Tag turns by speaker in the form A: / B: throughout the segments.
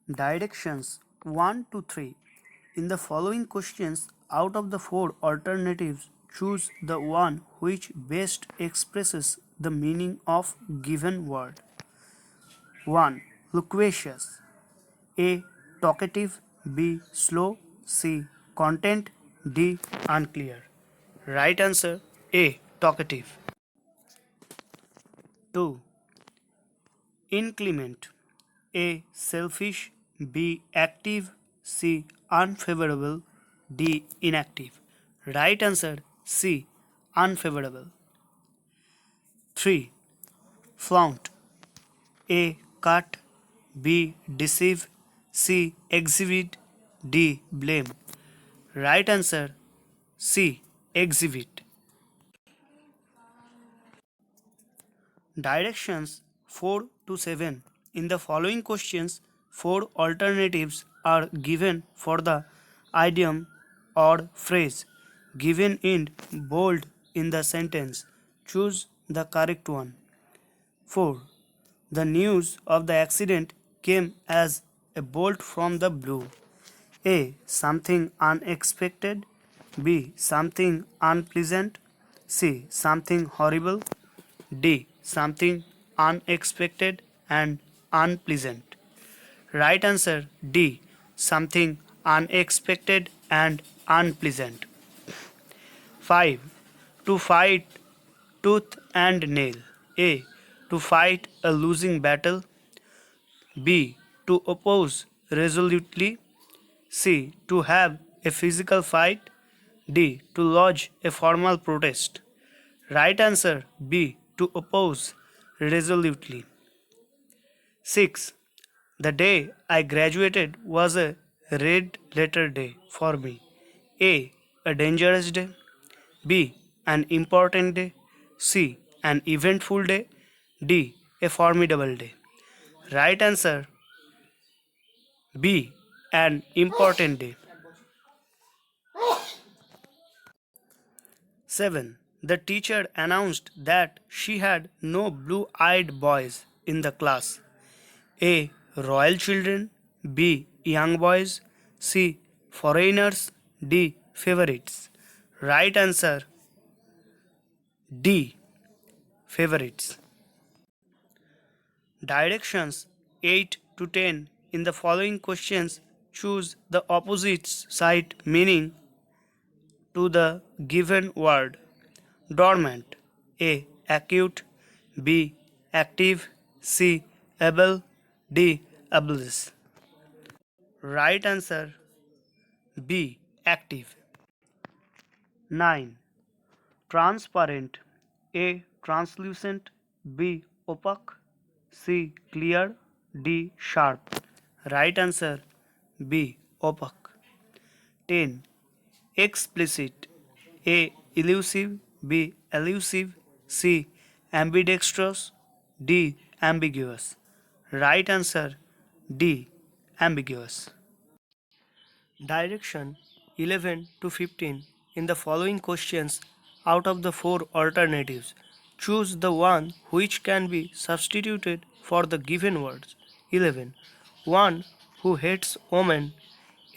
A: Directions 1 to 3. In the following questions, out of the four alternatives, choose the one which best expresses the meaning of given word. 1. Loquacious. A. Talkative. B. Slow. C. Content. D. Unclear. Right answer A. Talkative. 2. Inclement. A. Selfish. B. Active. C. Unfavorable. D. Inactive. Right answer C. Unfavorable. 3. Flaunt. A. Cut. B. Deceive. C. Exhibit. D. Blame. Right answer C. Exhibit. Directions 4 to 7. In the following questions, four alternatives are given for the idiom or phrase given in bold in the sentence. Choose the correct one. 4. The news of the accident came as a bolt from the blue. A. Something unexpected. B. Something unpleasant. C. Something horrible. D. Something unexpected and unpleasant. Right answer D. Something unexpected and unpleasant. 5. To fight tooth and nail. A. To fight a losing battle. B. To oppose resolutely. C. To have a physical fight. D. To lodge a formal protest. Right answer B. To oppose resolutely. 6. The day I graduated was a red letter day for me. A. A dangerous day. B. An important day. C. An eventful day. D. A formidable day. Right answer B. An important day. 7. The teacher announced that she had no blue eyed boys in the class. A. Royal children. B. Young boys. C. Foreigners. D. Favorites. Right answer D. Favorites. Directions 8 to 10. In the following questions, choose the opposite side meaning to the given word. Dormant. A. Acute. B. Active. C. Able. D. Ableist. Right answer B. Active. 9. Transparent. A. Translucent. B. Opaque. C. Clear. D. Sharp. Right answer B. Opaque. 10. Explicit. A. Elusive. B. Elusive. C. Ambidextrous. D. Ambiguous. Right answer D. Ambiguous. Direction 11 to 15. In the following questions, out of the four alternatives, choose the one which can be substituted for the given words. 11. One who hates women.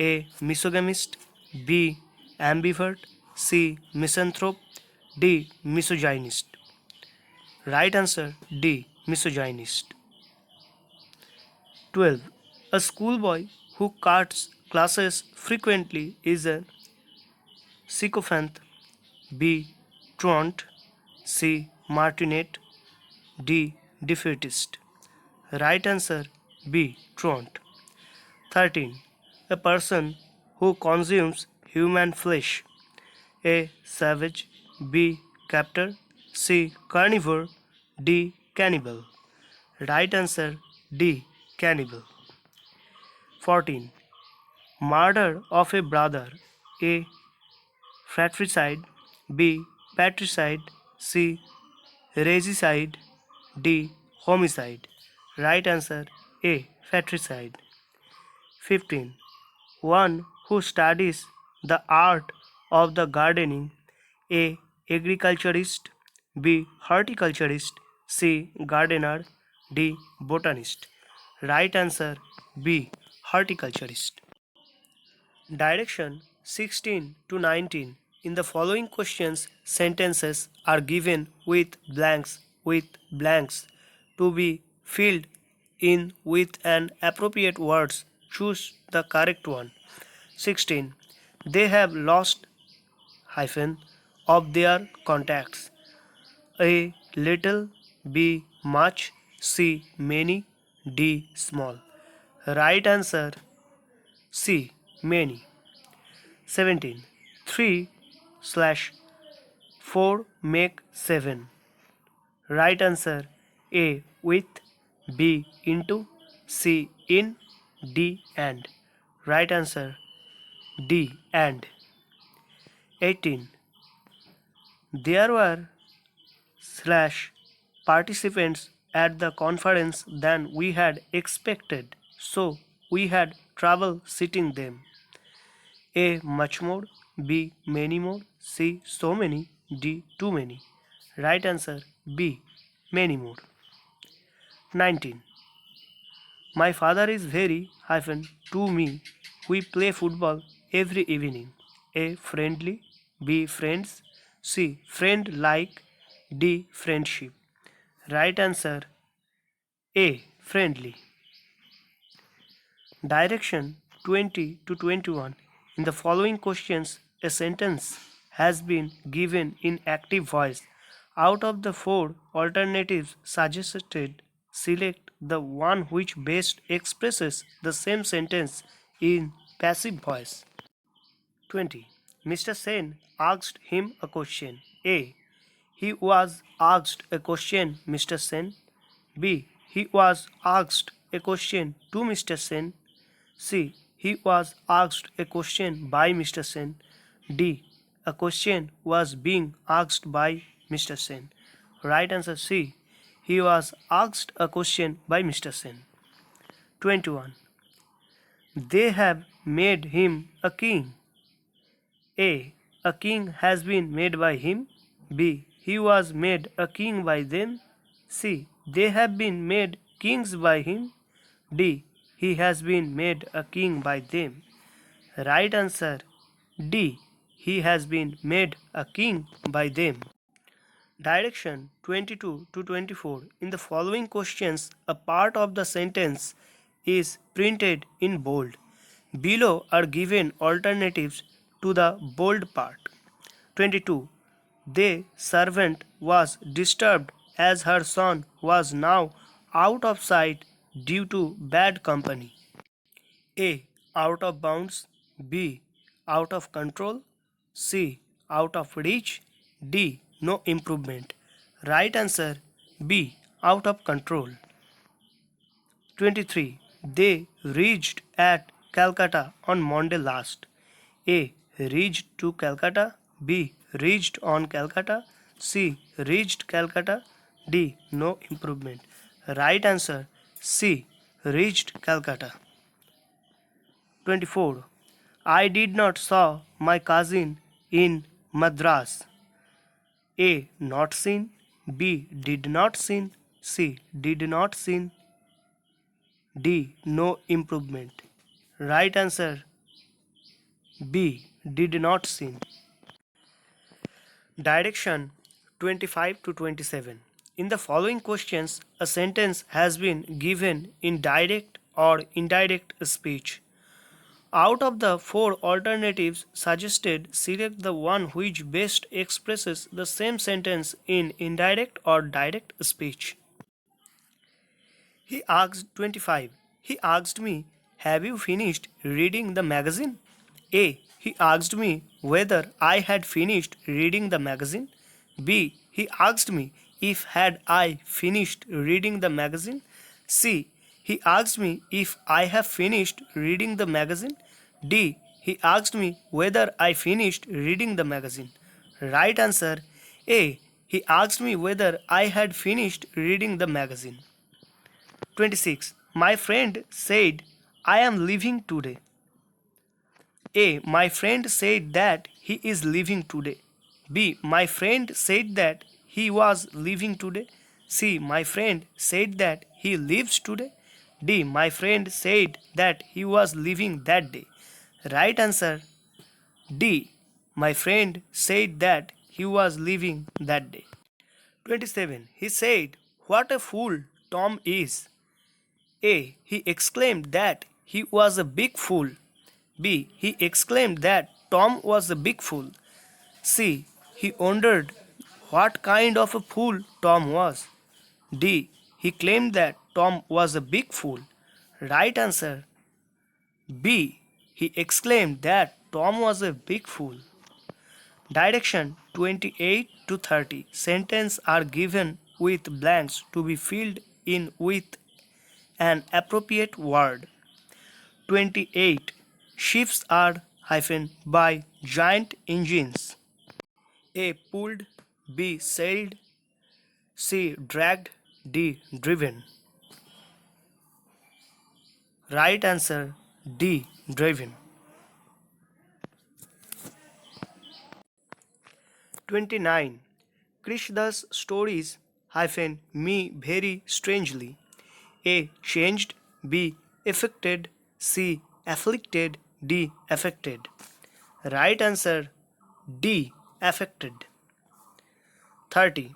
A: A. Misogynist. B. Ambivert. C. Misanthrope. D. Misogynist. Right answer D. Misogynist. 12. A schoolboy who cuts classes frequently is a sycophant. B. Truant. C. Martinet. D. Defeatist. Right answer B. Truant. 13. A person who consumes human flesh. A. Savage. B. Captor. C. Carnivore. D. Cannibal. Right answer D. Cannibal. 14. Murder of a brother. A. Fratricide. B. Patricide. C. Regicide. D. Homicide. Right answer A. Fratricide. 15. One who studies the art of the gardening. A. Agriculturist. B. Horticulturist. C. Gardener. D. Botanist. Right answer B. horticulturist. Direction 16 to 19. In the following questions, sentences are given with blanks to be filled in with an appropriate words. Choose the correct one. 16. They have lost hyphen of their contacts. A little, B much, C many, D small. Right answer C many. 17. 3 slash 4 make 7. Right answer A with, B into, C in, D and. Right answer D and. 18. There were slash participants at the conference than we had expected, so we had trouble seating them. A much more, B many more, C so many, D too many. Right answer B many more. 19. My father is very hyphen to me. We play football every evening. A friendly, B friends, C friend like, D friendship. Right answer A friendly. Direction 20 to 21. In the following questions, a sentence has been given in active voice. Out of the four alternatives suggested, select the one which best expresses the same sentence in passive voice. 20. Mr. Sen asked him a question. A. He was asked a question, Mr. Sen. B. He was asked a question to Mr. Sen. C. He was asked a question by Mr. Sen. D. A question was being asked by Mr. Sen. Right answer C. He was asked a question by Mr. Sen. 21. They have made him a king. A. A king has been made by him. B. He was made a king by them. C. They have been made kings by him. D. He has been made a king by them. Right answer D. He has been made a king by them. Direction 22 to 24. In the following questions, a part of the sentence is printed in bold. Below are given alternatives to the bold part. 22. The servant was disturbed as her son was now out of sight due to bad company. A. Out of bounds. B. Out of control. C. Out of reach. D. No improvement. Right answer B. Out of control. 23. They reached at Calcutta on Monday last. A. Reached to Calcutta. B. Reached on Calcutta. C. Reached Calcutta. D. No improvement. Right answer C. Reached Calcutta. 24. I did not saw my cousin in Madras. A. Not seen. B. Did not seen. C. Did not seen. D. No improvement. Right answer B. Did not seen. Direction 25 to 27. In the following questions, a sentence has been given in direct or indirect speech. Out of the four alternatives suggested, select the one which best expresses the same sentence in indirect or direct speech. He asked 25. He asked me, have you finished reading the magazine? A. He asked me whether I had finished reading the magazine. B. He asked me if had I finished reading the magazine. C. He asked me if I have finished reading the magazine. D. He asked me whether I finished reading the magazine. Right answer A. He asked me whether I had finished reading the magazine. 26. My friend said, I am leaving today. A. My friend said that he is leaving today. B. My friend said that he was leaving today. C. My friend said that he leaves today. D. My friend said that he was leaving that day. Right answer D. My friend said that he was leaving that day. 27. He said, "What a fool Tom is." A. He exclaimed that he was a big fool. B. He exclaimed that Tom was a big fool. C. He wondered what kind of a fool Tom was. D. He claimed that Tom was a big fool. Right answer B. He exclaimed that Tom was a big fool. Direction 28 to 30. Sentences are given with blanks to be filled in with an appropriate word. 28. Ships are hyphen by giant engines. A. Pulled. B. Sailed. C. Dragged. D. Driven. Right answer D. Driven. 29. Krishna's stories hyphen me very strangely. A. Changed. B. Affected. C. Afflicted. D. Affected. Right answer D. Affected. 30.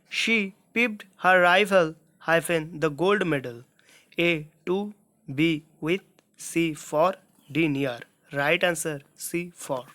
A: She pipped her rival hyphen the gold medal. A. To. B. With. C. For. D. Near. Right answer C. For.